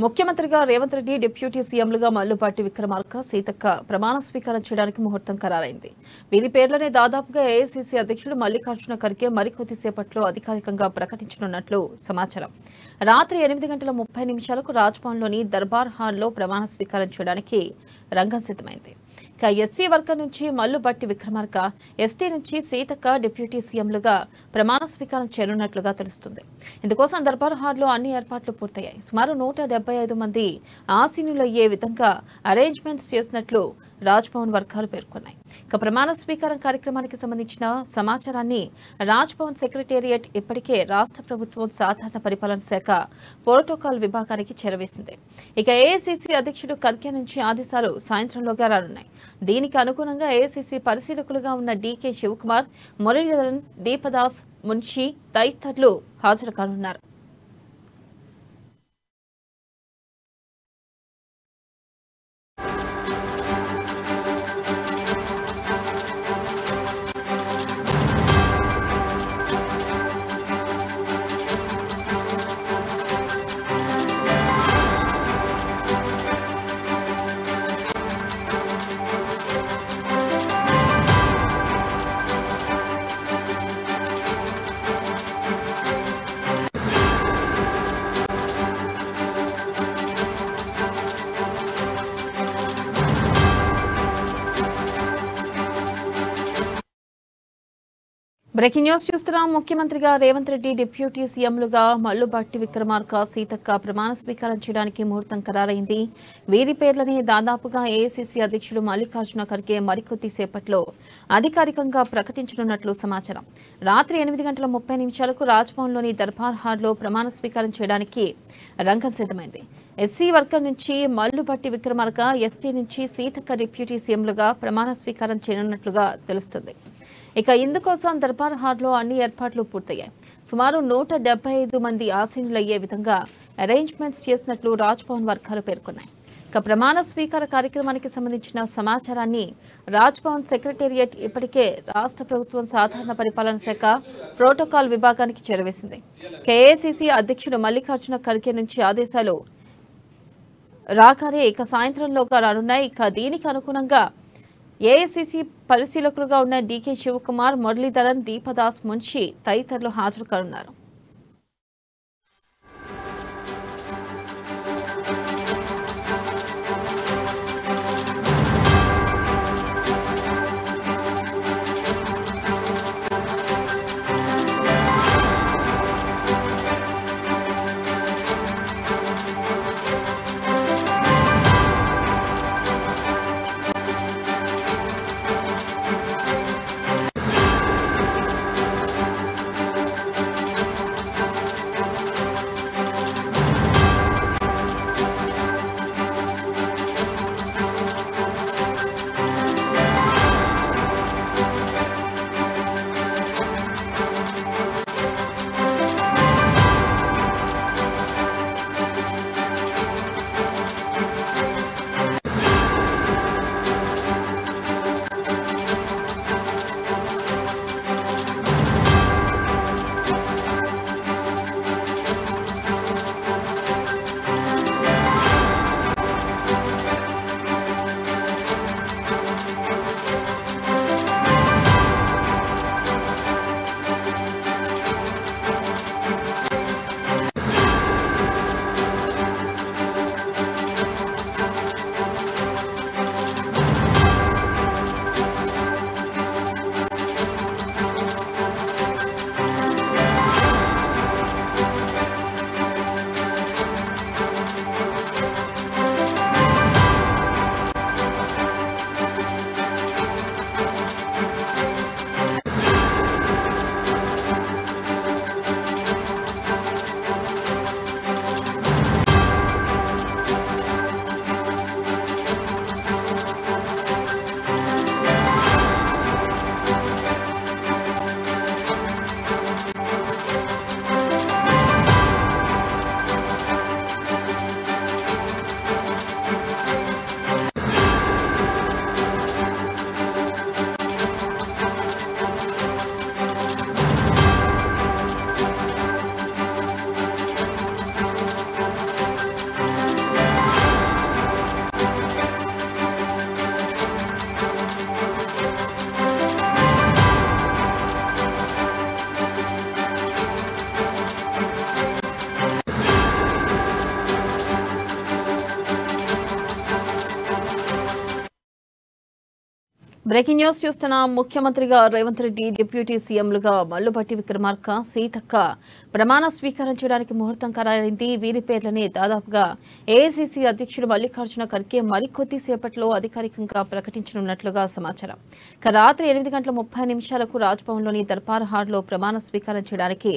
ముఖ్యమంత్రిగా రేవంత్ రెడ్డి, డిప్యూటీ సీఎంలుగా మల్లుపాటి విక్రమార్క, సీతక్క ప్రమాణ స్వీకారం చేయడానికి ముహూర్తం ఖరారైంది. వీరి పేర్లనే దాదాపుగా ఏఐసీసీ అధ్యక్షుడు మల్లికార్జున ఖర్గే మరికొద్దిసేపట్లో అధికారికంగా ప్రకటించనున్నట్లు సమాచారం. రాత్రి 8:30 రాజ్భవన్లోని దర్బార్ హాల్లో ప్రమాణ స్వీకారం చేయడానికి రంగం సిద్ధమైంది. ఇక ఎస్సీ వర్గం నుంచి మల్లుబట్టి విక్రమార్క, ఎస్టీ నుంచి సీతక్క డిప్యూటీ సీఎంలుగా ప్రమాణ స్వీకారం చేయనున్నట్లుగా తెలుస్తుంది. ఇందుకోసం దర్బార్ హాల్లో అన్ని ఏర్పాట్లు పూర్తయ్యాయి. సుమారు 175 మంది ఆసీనులయ్యే విధంగా అరేంజ్మెంట్స్ చేసినట్లు రాజ్భవన్ వర్గాలు పేర్కొన్నాయి. ఇక ప్రమాణ స్వీకారం కార్యక్రమానికి సంబంధించిన సమాచారాన్ని రాజ్భవన్ సెక్రటేరియట్ ఇప్పటికే రాష్ట్ర ప్రభుత్వం సాధారణ పరిపాలన శాఖ ప్రోటోకాల్ విభాగానికి చేరవేసింది. ఇక ఏఐసీసీ అధ్యక్షుడు ఖర్గే నుంచి ఆదేశాలు సాయంత్రంలోగా రానున్నాయి. దీనికి అనుగుణంగా ఏఐసీసీ పరిశీలకులుగా ఉన్న డీకే శివకుమార్, మురళీధరన్, దీపదాస్ మున్షి తదితరులు హాజరు కానున్నారు. బ్రేకింగ్ న్యూస్ చూస్తున్నాం. ముఖ్యమంత్రిగా రేవంత్ రెడ్డి, డిప్యూటీ సీఎంలుగా మల్లుబట్టి విక్రమార్క, సీతక్క ప్రమాణ స్వీకారం చేయడానికి ముహూర్తం ఖరారైంది. వీరి పేర్లని దాదాపుగా ఏఐసీసీ అధ్యక్షుడు మల్లికార్జున ఖర్గే మరికొద్దిసేపట్లో అధికారికంగా ప్రకటించనున్నట్లు సమాచారం. రాత్రి 8:30 రాజ్భవన్లోని దర్బార్ హాల్లో ప్రమాణ స్వీకారం చేయడానికి రంగం సిద్ధమైంది. ఎస్సీ వర్గం నుంచి మల్లుబట్టి విక్రమార్క, ఎస్టీ నుంచి సీతక్క డిప్యూటీ సీఎంలుగా ప్రమాణ స్వీకారం చేయనున్నట్లుగా తెలుస్తుంది. ఇక ఇందుకోసం దర్బార్ హాల్లో అన్ని ఏర్పాట్లు పూర్తయ్యాయి. సుమారు 175 మంది ఆసీనులయ్యే విధంగా అరేంజ్మెంట్స్ చేసినట్లు రాజ్భవన్ వర్గాలు పేర్కొన్నాయి. ఇక ప్రమాణ స్వీకార కార్యక్రమానికి సంబంధించిన సమాచారాన్ని రాజ్భవన్ సెక్రటేరియట్ ఇప్పటికే రాష్ట్ర ప్రభుత్వం సాధారణ పరిపాలన శాఖ ప్రోటోకాల్ విభాగానికి చేరవేసింది. ఏఐసీసీ అధ్యక్షుడు మల్లికార్జున ఖర్గే నుంచి ఆదేశాలు రాగానే ఇక సాయంత్రంలోగా రానున్నాయి. ఇక దీనికి అనుగుణంగా ఏఐసీసీ పరిశీలకులుగా ఉన్న డీకే శివకుమార్, మురళీధరన్, దీపదాస్ మున్షి తదితరులు హాజరు కానున్నారు. బ్రేకింగ్ న్యూస్ చూస్తున్నాం. ముఖ్యమంత్రిగా రేవంత్ రెడ్డి, డిప్యూటీ సీఎంలుగా మల్లుభట్టి విక్రమార్క, సీతక్క ప్రమాణ స్వీకారం చేయడానికి ముహూర్తం ఖరారైంది. వీరి పేర్లని దాదాపుగా ఏఐసీసీ అధ్యక్షుడు మల్లికార్జున ఖర్గే మరికొద్దిసేపట్లో అధికారికంగా ప్రకటించనున్నట్లుగా సమాచారం. రాత్రి 8:30 రాజ్భవన్లోని దర్బార్ హాల్లో ప్రమాణ స్వీకారం చేయడానికి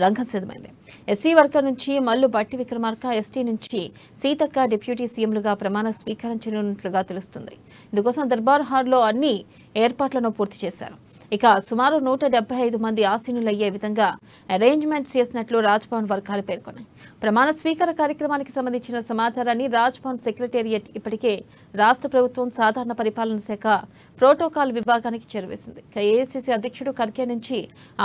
రంగం సిద్ధమైంది. ఎస్సీ వర్గం నుంచి మల్లుభట్టి విక్రమార్క, ఎస్టీ నుంచి సీతక్క డిప్యూటీ సీఎంలుగా ప్రమాణ స్వీకారం చేయనున్నట్లుగా తెలుస్తుంది. ఇందుకోసం దర్బార్ హాల్లో అన్ని ఏర్పాట్లను పూర్తి చేశారు. ఇక సుమారు 175 మంది ఆసీనులయ్యే విధంగా అరేంజ్మెంట్స్ చేసినట్లు రాజ్భవన్ వర్గాలు పేర్కొన్నాయి. ప్రమాణ స్వీకార కార్యక్రమానికి సంబంధించిన సమాచారాన్ని రాజ్భవన్ సెక్రటేరియట్ ఇప్పటికే రాష్ట్ర ప్రభుత్వం సాధారణ పరిపాలన శాఖ ప్రోటోకాల్ విభాగానికి చేరవేసింది. ఏఐసీసీ అధ్యక్షుడు ఖర్గే నుంచి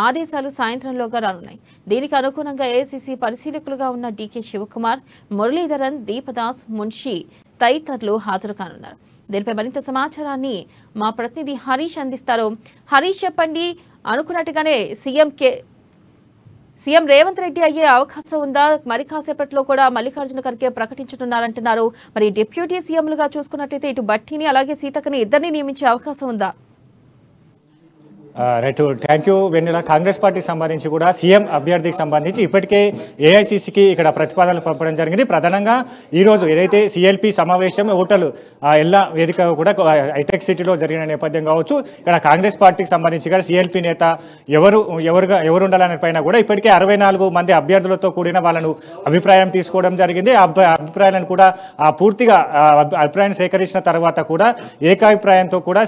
ఆదేశాలు సాయంత్రంలోగా రానున్నాయి. దీనికి అనుగుణంగా ఏఐసీసీ పరిశీలకులుగా ఉన్న డీకే శివకుమార్, మురళీధరన్, దీపదాస్, మున్షి తదితరులు హాజరు కానున్నారు. దీనిపై మరింత సమాచారాన్ని మా ప్రతినిధి హరీష్ అందిస్తారు. హరీష్, చెప్పండి, అనుకున్నట్టుగానే సీఎం రేవంత్ రెడ్డి అయ్యే అవకాశం ఉందా? మరి కాసేపట్లో కూడా మల్లికార్జున ఖర్గే ప్రకటించనున్నారంటున్నారు. మరి డిప్యూటీ సీఎంలుగా చూసుకున్నట్లయితే ఇటు భట్టిని అలాగే సీతక్కని ఇద్దరిని నియమించే అవకాశం ఉందా? రైట్, థ్యాంక్ యూ వెన్నెల. కాంగ్రెస్ పార్టీకి సంబంధించి కూడా సీఎం అభ్యర్థికి సంబంధించి ఇప్పటికే ఏఐసీసీకి ఇక్కడ ప్రతిపాదనలు పంపడం జరిగింది. ప్రధానంగా ఈరోజు ఏదైతే సిఎల్పి సమావేశం ఓటర్లు ఎల్లా వేదిక కూడా హైటెక్ సిటీలో జరిగిన నేపథ్యం కావచ్చు, ఇక్కడ కాంగ్రెస్ పార్టీకి సంబంధించి ఇక్కడ సిఎల్పి నేత ఎవరు ఉండాలనే పైన కూడా ఇప్పటికే 64 మంది అభ్యర్థులతో కూడిన వాళ్ళను అభిప్రాయం తీసుకోవడం జరిగింది. ఆ అభిప్రాయాలను కూడా పూర్తిగా అభిప్రాయాన్ని సేకరించిన తర్వాత కూడా ఏకాభిప్రాయంతో కూడా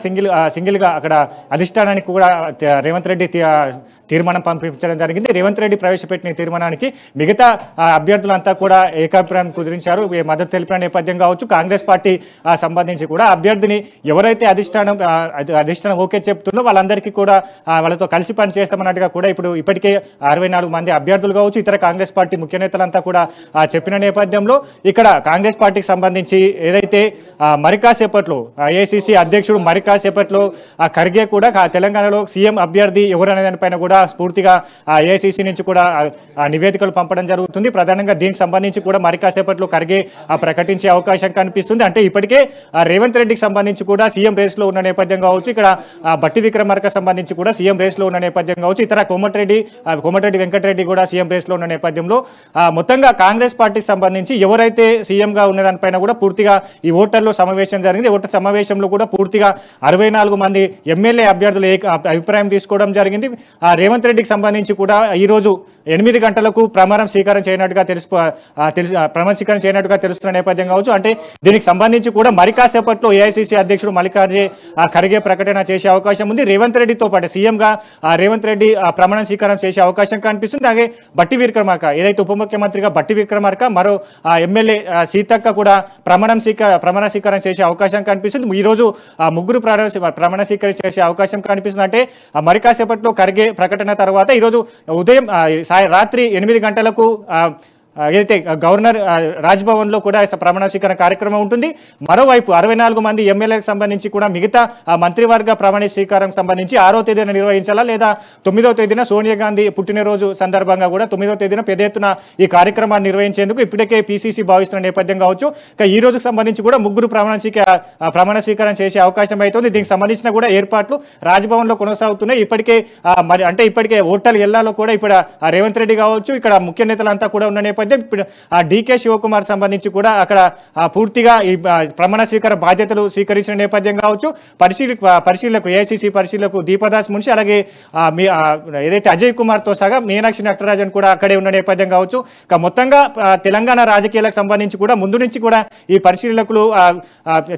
సింగిల్గా అక్కడ అధిష్టానానికి కూడా రేవంత్ రెడ్డి తీర్మానం పంపించడం జరిగింది. రేవంత్ రెడ్డి ప్రవేశపెట్టిన తీర్మానానికి మిగతా అభ్యర్థులంతా కూడా ఏకాభిప్రాయం కుదిరించారు, మద్దతు తెలిపిన నేపథ్యం కావచ్చు. కాంగ్రెస్ పార్టీ సంబంధించి కూడా అభ్యర్థిని ఎవరైతే అధిష్టానం ఓకే చెప్తుందో వాళ్ళందరికీ కూడా వాళ్ళతో కలిసి పని చేస్తామన్నట్టుగా కూడా ఇప్పటికే 64 మంది అభ్యర్థులు కావచ్చు, ఇతర కాంగ్రెస్ పార్టీ ముఖ్య నేతలంతా కూడా చెప్పిన నేపథ్యంలో ఇక్కడ కాంగ్రెస్ పార్టీకి సంబంధించి ఏదైతే మరికాసేపట్లో ఏఐసీసీ అధ్యక్షుడు మరికాసేపట్లో ఖర్గే కూడా తెలంగాణలో సీఎం అభ్యర్థి ఎవరనే దానిపైన కూడా పూర్తిగా ఏఐసీసీ నుంచి కూడా నివేదికలు పంపడం జరుగుతుంది. ప్రధానంగా దీనికి సంబంధించి కూడా మరి కాసేపట్లో ఖర్గే ప్రకటించే అవకాశం కనిపిస్తుంది. అంటే ఇప్పటికే రేవంత్ రెడ్డికి సంబంధించి కూడా సీఎం రేస్లో ఉన్న నేపథ్యం కావచ్చు, ఇక్కడ భట్టి విక్రమార్క సంబంధించి కూడా సీఎం రేస్లో ఉన్న నేపథ్యం కావచ్చు, ఇతర కోమటిరెడ్డి వెంకటరెడ్డి కూడా సీఎం రేస్లో ఉన్న నేపథ్యంలో మొత్తంగా కాంగ్రెస్ పార్టీకి సంబంధించి ఎవరైతే సీఎంగా ఉన్న దానిపైన కూడా పూర్తిగా ఈ ఓటర్లో సమావేశం జరిగింది. ఓటర్ సమావేశంలో కూడా పూర్తిగా 64 మంది ఎమ్మెల్యే అభ్యర్థులు అభిప్రాయం తీసుకోవడం జరిగింది. రేవంత్ రెడ్డికి సంబంధించి కూడా ఈరోజు 8 గంటలకు ప్రమాణ స్వీకారం చేయనట్టుగా తెలుస్తున్న నేపథ్యం కావచ్చు. అంటే దీనికి సంబంధించి కూడా మరి కాసేపట్లో ఏఐసీసీ అధ్యక్షుడు మల్లికార్జున ఖర్గే ప్రకటన చేసే అవకాశం ఉంది. రేవంత్ రెడ్డితో పాటు సీఎంగా రేవంత్ రెడ్డి ప్రమాణ స్వీకారం చేసే అవకాశం కనిపిస్తుంది. అలాగే భట్టి విక్రమార్క ఏదైతే ఉప ముఖ్యమంత్రిగా భట్టి విక్రమార్క మరో ఎమ్మెల్యే సీతక్క కూడా ప్రమాణ స్వీకారం చేసే అవకాశం కనిపిస్తుంది. ఈరోజు ముగ్గురు ప్రమాణ స్వీకారం చేసే అవకాశం కనిపిస్తుంది. అంటే మరి కాసేపట్లో ఖర్గే ప్రకటన తర్వాత ఈరోజు ఉదయం రాత్రి 8 గంటలకు ఏదైతే గవర్నర్ రాజ్భవన్లో కూడా ప్రమాణ స్వీకార కార్యక్రమం ఉంటుంది. మరోవైపు 64 మంది ఎమ్మెల్యేలకు సంబంధించి కూడా మిగతా మంత్రివర్గ ప్రమాణ స్వీకారం సంబంధించి 6వ తేదీన నిర్వహించాలా లేదా 9వ తేదీన సోనియా గాంధీ పుట్టినరోజు సందర్భంగా కూడా 9వ తేదీన పెద్ద ఎత్తున ఈ కార్యక్రమాన్ని నిర్వహించేందుకు ఇప్పటికే పీసీసీ భావిస్తున్న నేపథ్యం కావచ్చు. ఈ రోజుకు సంబంధించి కూడా ముగ్గురు ప్రమాణ స్వీకారం చేసే అవకాశం అవుతుంది. దీనికి సంబంధించిన కూడా ఏర్పాట్లు రాజ్భవన్లో కొనసాగుతున్నాయి. ఇప్పటికే ఓటర్లు ఎల్లాలో కూడా ఇప్పుడు రేవంత్ రెడ్డి కావచ్చు, ఇక్కడ ముఖ్య నేతలంతా కూడా ఉన్న నేపథ్యం ఇప్పుడు డీకే శివకుమార్ సంబంధించి కూడా అక్కడ పూర్తిగా ఈ ప్రమాణ స్వీకార బాధ్యతలు స్వీకరించిన నేపథ్యం కావచ్చు. పరిశీలకులకు ఏఐసీసీ పరిశీలకులకు దీపదాస్ మున్షి అలాగే ఏదైతే అజయ్ కుమార్తో సహా మీనాక్షి నటరాజన్ కూడా అక్కడే ఉన్న నేపథ్యం కావచ్చు. మొత్తంగా తెలంగాణ రాజకీయాలకు సంబంధించి కూడా ముందు నుంచి కూడా ఈ పరిశీలకులు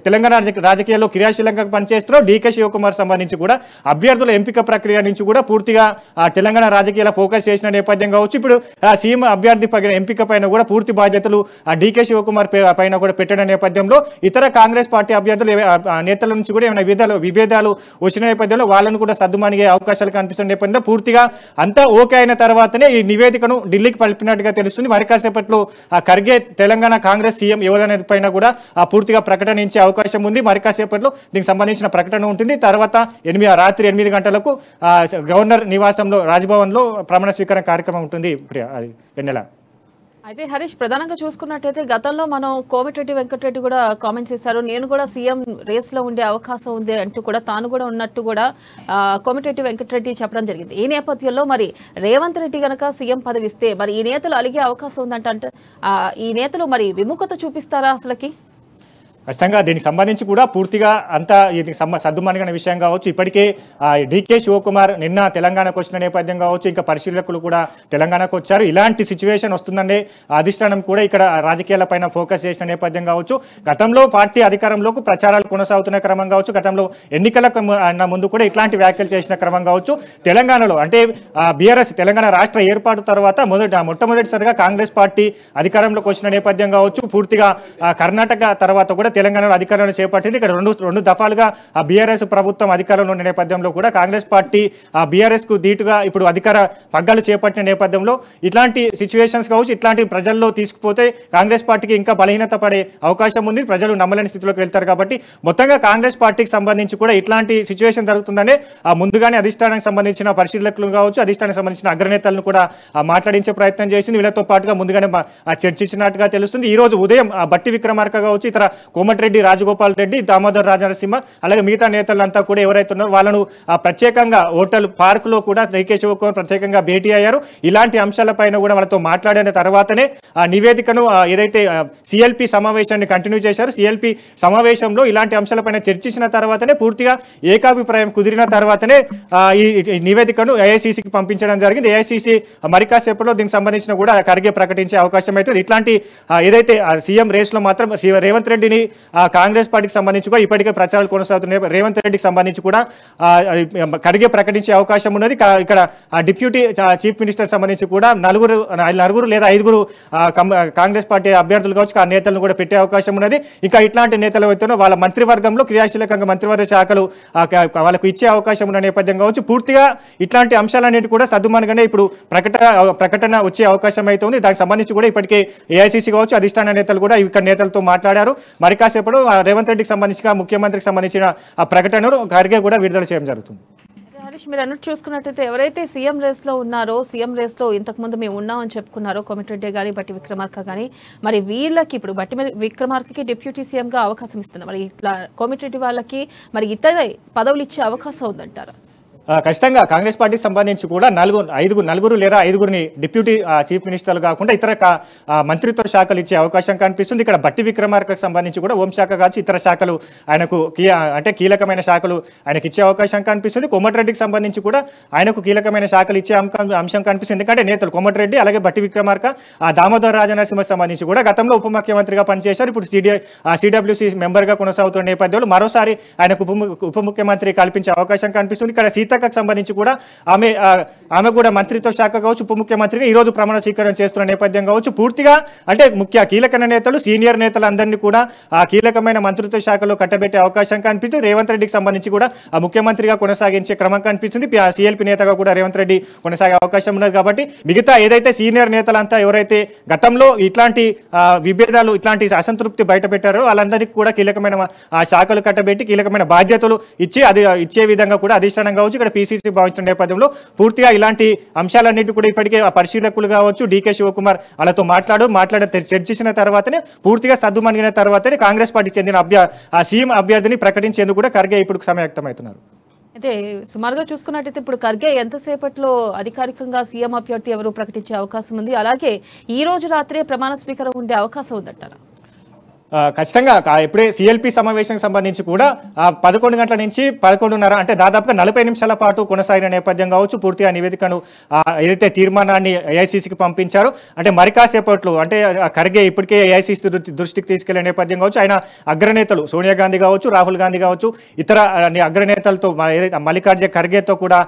తెలంగాణ రాజకీయాల్లో క్రియాశీలంగా పనిచేస్తున్నారు. డీకే శివకుమార్ సంబంధించి కూడా అభ్యర్థుల ఎంపిక ప్రక్రియ నుంచి కూడా పూర్తిగా తెలంగాణ రాజకీయాల ఫోకస్ చేసిన నేపథ్యం కావచ్చు. ఇప్పుడు సీఎం అభ్యర్థి ఎంపిక పైన కూడా పూర్తి బాధ్యతలు డీకే శివకుమార్ పైన కూడా పెట్టిన నేపథ్యంలో ఇతర కాంగ్రెస్ పార్టీ అభ్యర్థులు నేతల నుంచి కూడా ఏమైనా విభేదాలు వచ్చిన నేపథ్యంలో వాళ్ళను కూడా సర్దుమణిగే అవకాశాలు కనిపిస్తున్న నేపథ్యంలో పూర్తిగా అంతా ఓకే అయిన తర్వాతనే ఈ నివేదికను ఢిల్లీకి పంపినట్టుగా తెలుస్తుంది. మరి కాసేపట్లో ఖర్గే తెలంగాణ కాంగ్రెస్ సీఎం ఎవరనే పైన కూడా పూర్తిగా ప్రకటన ఇచ్చే అవకాశం ఉంది. మరి కాసేపట్లో దీనికి సంబంధించిన ప్రకటన ఉంటుంది. తర్వాత రాత్రి 8 గంటలకు గవర్నర్ నివాసంలో రాజ్భవన్లో ప్రమాణ స్వీకారం కార్యక్రమం ఉంటుంది. అది వెన్నెల. అయితే హరీష్, ప్రధానంగా చూసుకున్నట్టయితే గతంలో మనం కోమటిరెడ్డి వెంకటరెడ్డి కూడా కామెంట్స్ చేశారు. నేను కూడా సీఎం రేస్ లో ఉండే అవకాశం ఉంది అంటూ కూడా తాను కూడా ఉన్నట్టు కూడా కోమటిరెడ్డి వెంకటరెడ్డి చెప్పడం జరిగింది. ఈ నేపథ్యంలో మరి రేవంత్ రెడ్డి గనక సీఎం పదవి ఇస్తే మరి ఈ నేతలు అలిగే అవకాశం ఉందంటే ఈ నేతలు మరి విముఖత చూపిస్తారా అసలుకి? ఖచ్చితంగా దీనికి సంబంధించి కూడా పూర్తిగా అంతా ఇది సద్దుమణిగిన విషయం కావచ్చు. ఇప్పటికే డీకే శివకుమార్ నిన్న తెలంగాణకు వచ్చిన నేపథ్యం కావచ్చు, ఇంకా పరిశీలకులు కూడా తెలంగాణకు వచ్చారు. ఇలాంటి సిచ్యువేషన్ వస్తుందనే అధిష్టానం కూడా ఇక్కడ రాజకీయాలపైన ఫోకస్ చేసిన నేపథ్యం కావచ్చు. గతంలో పార్టీ అధికారంలోకి ప్రచారాలు కొనసాగుతున్న క్రమం కావచ్చు, గతంలో ఎన్నికలకు ముందు కూడా ఇట్లాంటి వ్యాఖ్యలు చేసిన క్రమం కావచ్చు. తెలంగాణలో అంటే బీఆర్ఎస్ తెలంగాణ రాష్ట్ర ఏర్పాటు తర్వాత మొట్టమొదటిసారిగా కాంగ్రెస్ పార్టీ అధికారంలోకి వచ్చిన నేపథ్యం కావచ్చు. పూర్తిగా కర్ణాటక తర్వాత కూడా తెలంగాణలో అధికారంలో చేపట్టింది. ఇక్కడ రెండు దఫాలుగా బీఆర్ఎస్ ప్రభుత్వం అధికారంలో ఉన్న నేపథ్యంలో కూడా కాంగ్రెస్ పార్టీ బీఆర్ఎస్ కు ధీటుగా ఇప్పుడు అధికార పగ్గాలు చేపట్టిన నేపథ్యంలో ఇట్లాంటి సిచ్యువేషన్స్ కావచ్చు, ఇట్లాంటి ప్రజల్లో తీసుకుపోతే కాంగ్రెస్ పార్టీకి ఇంకా బలహీనత పడే అవకాశం ఉంది. ప్రజలు నమ్మలేని స్థితిలోకి వెళ్తారు. కాబట్టి మొత్తంగా కాంగ్రెస్ పార్టీకి సంబంధించి కూడా ఇట్లాంటి సిచ్యువేషన్ జరుగుతుందనే ముందుగానే అధిష్టానానికి సంబంధించిన పరిశీలకులు కావచ్చు, అధిష్టానానికి సంబంధించిన అగ్రనేతలను కూడా మాట్లాడించే ప్రయత్నం చేసింది. వీళ్ళతో పాటుగా ముందుగానే చర్చించినట్టుగా తెలుస్తుంది. ఈ రోజు ఉదయం బట్టి విక్రమార్క కావచ్చు, ఇతర కోమటిరెడ్డి, రాజగోపాల్ రెడ్డి, దామోదర్ రాజనరసింహ అలాగే మిగతా నేతలంతా కూడా ఎవరైతే ఉన్నారో వాళ్ళను ప్రత్యేకంగా హోటల్ పార్క్ లో కూడా డీకే శివకుమార్ ప్రత్యేకంగా భేటీ అయ్యారు. ఇలాంటి అంశాలపైన కూడా వాళ్ళతో మాట్లాడిన తర్వాతనే ఆ నివేదికను ఏదైతే సిఎల్పి సమావేశాన్ని కంటిన్యూ చేశారు. సిఎల్పి సమావేశంలో ఇలాంటి అంశాలపైన చర్చించిన తర్వాతనే పూర్తిగా ఏకాభిప్రాయం కుదిరిన తర్వాతనే ఈ నివేదికను ఏఐసిసికి పంపించడం జరిగింది. ఏఐసిసి మరి కాసేపట్లో దీనికి సంబంధించిన కూడా ఖర్గే ప్రకటించే అవకాశం అయితే ఇట్లాంటి ఏదైతే సీఎం రేస్ లో మాత్రం రేవంత్ రెడ్డిని కాంగ్రెస్ పార్టీకి సంబంధించి కూడా ఇప్పటికే ప్రచారాలు కొనసాగుతున్నాయి. రేవంత్ రెడ్డికి సంబంధించి కూడా ఖర్గే ప్రకటించే అవకాశం ఉన్నది. ఇక్కడ డిప్యూటీ చీఫ్ మినిస్టర్ సంబంధించి కూడా నలుగురు లేదా 5 కాంగ్రెస్ పార్టీ అభ్యర్థులు కావచ్చు, ఆ నేతలను కూడా పెట్టే అవకాశం ఉన్నది. ఇంకా ఇట్లాంటి నేతలు అయితేనో వాళ్ళ మంత్రివర్గంలో క్రియాశీలకంగా మంత్రివర్గ శాఖలు వాళ్ళకు ఇచ్చే అవకాశం ఉన్న నేపథ్యం కావచ్చు. పూర్తిగా ఇట్లాంటి అంశాలన్నిటి కూడా సద్దుమణిగానే ఇప్పుడు ప్రకటన వచ్చే అవకాశం అయితే ఉంది. దానికి సంబంధించి కూడా ఇప్పటికే ఏఐసిసి కావచ్చు, అధిష్టాన నేతలు కూడా ఇక్కడ నేతలతో మాట్లాడారు. మరి కాసేపడు రేవంత్ రెడ్డికి సంబంధించిన ముఖ్యమంత్రికి సంబంధించిన ఆ ప్రకటనను ఖర్గే కూడా విడుదల చేయడం జరుగుతుంది. హరీష్, మీరు అన్నట్టు చూసుకున్నట్టయితే ఎవరైతే సీఎం రేస్ లో ఉన్నారో, సీఎం రేస్ లో ఇంతకుముందు మేము ఉన్నామని చెప్పుకున్నారో కోమటిరెడ్డి గాని, బట్టి విక్రమార్క గాని, మరి వీళ్ళకి ఇప్పుడు బట్టి విక్రమార్కకి డిప్యూటీ సీఎం గా అవకాశం ఇస్తున్నారు. మరి ఇట్లా కోమటిరెడ్డి వాళ్ళకి మరి ఇతర పదవులు ఇచ్చే అవకాశం ఉందంటారా? ఖచ్చితంగా కాంగ్రెస్ పార్టీకి సంబంధించి కూడా నలుగురు లేదా 5గురిని డిప్యూటీ చీఫ్ మినిస్టర్లు కాకుండా ఇతర మంత్రిత్వ శాఖలు ఇచ్చే అవకాశం కనిపిస్తుంది. ఇక్కడ బట్టి విక్రమార్కకు సంబంధించి కూడా హోంశాఖ కావచ్చు, ఇతర శాఖలు ఆయనకు అంటే కీలకమైన శాఖలు ఆయనకు ఇచ్చే అవకాశం కనిపిస్తుంది. కోమటిరెడ్డికి సంబంధించి కూడా ఆయనకు కీలకమైన శాఖలు ఇచ్చే అంశం కనిపిస్తుంది. ఎందుకంటే నేతలు కోమటిరెడ్డి అలాగే బట్టి విక్రమార్క, దామోదర్ రాజనరసింహకు సంబంధించి కూడా గతంలో ఉప ముఖ్యమంత్రిగా పనిచేశారు. ఇప్పుడు సిడబ్ల్యూసీ మెంబర్గా కొనసాగుతున్న నేపథ్యంలో మరోసారి ఆయనకు ఉప ముఖ్యమంత్రి కల్పించే అవకాశం కనిపిస్తుంది. ఇక్కడ సీతక్కకు సంబంధించి కూడా ఆమె కూడా మంత్రిత్వ శాఖ కావచ్చు, ఉప ముఖ్యమంత్రిగా ఈ రోజు ప్రమాణ స్వీకారం చేస్తున్న నేపథ్యం కావచ్చు. పూర్తిగా అంటే కీలకమైన నేతలు, సీనియర్ నేతలందరినీ కూడా కీలకమైన మంత్రిత్వ శాఖలో కట్టబెట్టే అవకాశం కనిపిస్తుంది. రేవంత్ రెడ్డికి సంబంధించి కూడా ముఖ్యమంత్రిగా కొనసాగించే క్రమం కనిపిస్తుంది. సిఎల్పి నేతగా కూడా రేవంత్ రెడ్డి కొనసాగే అవకాశం ఉన్నది. కాబట్టి మిగతా ఏదైతే సీనియర్ నేతలంతా ఎవరైతే గతంలో ఇట్లాంటి విభేదాలు, ఇట్లాంటి అసంతృప్తి బయట పెట్టారో వాళ్ళందరికీ కూడా కీలకమైన శాఖలు కట్టబెట్టి కీలకమైన బాధ్యతలు ఇచ్చే విధంగా కూడా అధిష్టానం కావచ్చు, ఇక్కడ పీసీసీ భావించిన నేపథ్యంలో పూర్తిగా ఇలాంటి అంశాలన్నింటి కూడా ఇప్పటికే పరిశీలకులు కావచ్చు, డీకే శివకుమార్ వాళ్ళతో చర్చించిన తర్వాతనే పూర్తిగా సద్దుమణిగిన తర్వాతనే కాంగ్రెస్ పార్టీకి చెందిన సీఎం అభ్యర్థిని ప్రకటించేందుకు కూడా ఖర్గే ఇప్పుడు సమాయత్తమవుతున్నారు. అయితే సుమారుగా చూసుకున్నట్టయితే ఇప్పుడు ఖర్గే ఎంతసేపట్లో అధికారికంగా సీఎం అభ్యర్థి ఎవరు ప్రకటించే అవకాశం ఉంది? అలాగే ఈ రోజు రాత్రే ప్రమాణ స్వీకారం ఉండే అవకాశం ఉందంటారా? ఖచ్చితంగా ఇప్పుడే సిఎల్పి సమావేశానికి సంబంధించి కూడా 11 గంటల నుంచి 11:30 అంటే దాదాపుగా 40 నిమిషాల పాటు కొనసాగిన నేపథ్యం కావచ్చు. పూర్తిగా నివేదికను ఏదైతే తీర్మానాన్ని ఏఐసిసికి పంపించారు అంటే మరి కాసేపట్లో అంటే ఖర్గే ఇప్పటికే ఏఐసిసి దృష్టికి తీసుకెళ్లే నేపథ్యం కావచ్చు. ఆయన అగ్రనేతలు సోనియా గాంధీ కావచ్చు, రాహుల్ గాంధీ కావచ్చు, ఇతర అగ్రనేతలతో మల్లికార్జున ఖర్గేతో కూడా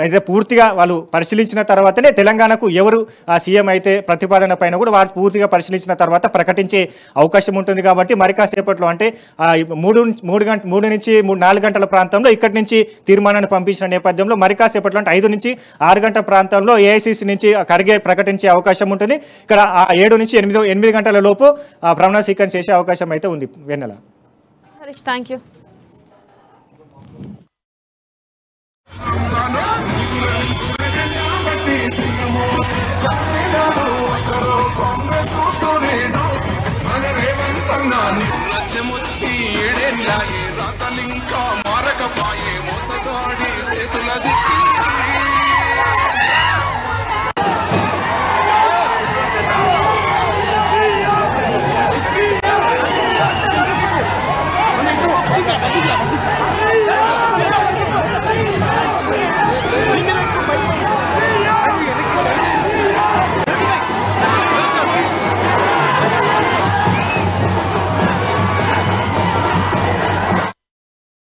అయితే పూర్తిగా వాళ్ళు పరిశీలించిన తర్వాతనే తెలంగాణకు ఎవరు సీఎం అయితే ప్రతిపాదన పైన కూడా వారు పూర్తిగా పరిశీలించిన తర్వాత ప్రకటించే అవకాశం ఉంటుంది. కాబట్టి మరి కాసేపట్లో అంటే 3 నుంచి 4 గంటల ప్రాంతంలో ఇక్కడి నుంచి తీర్మానాన్ని పంపించిన నేపథ్యంలో మరి కాసేపట్లో అంటే 5 నుంచి 6 గంటల ప్రాంతంలో ఏఐసిసి నుంచి ఖర్గే ప్రకటించే అవకాశం ఉంటుంది. ఇక్కడ 7 నుంచి 8 గంటల లోపు ప్రమాణ స్వీకారం చేసే అవకాశం అయితే ఉంది. Vennela. Harish, thank you. Congress రాజ్యమొచ్చి ఏడేళ్ళాయే రాతలింకా మారకపాయే మోసగాడి చేతుల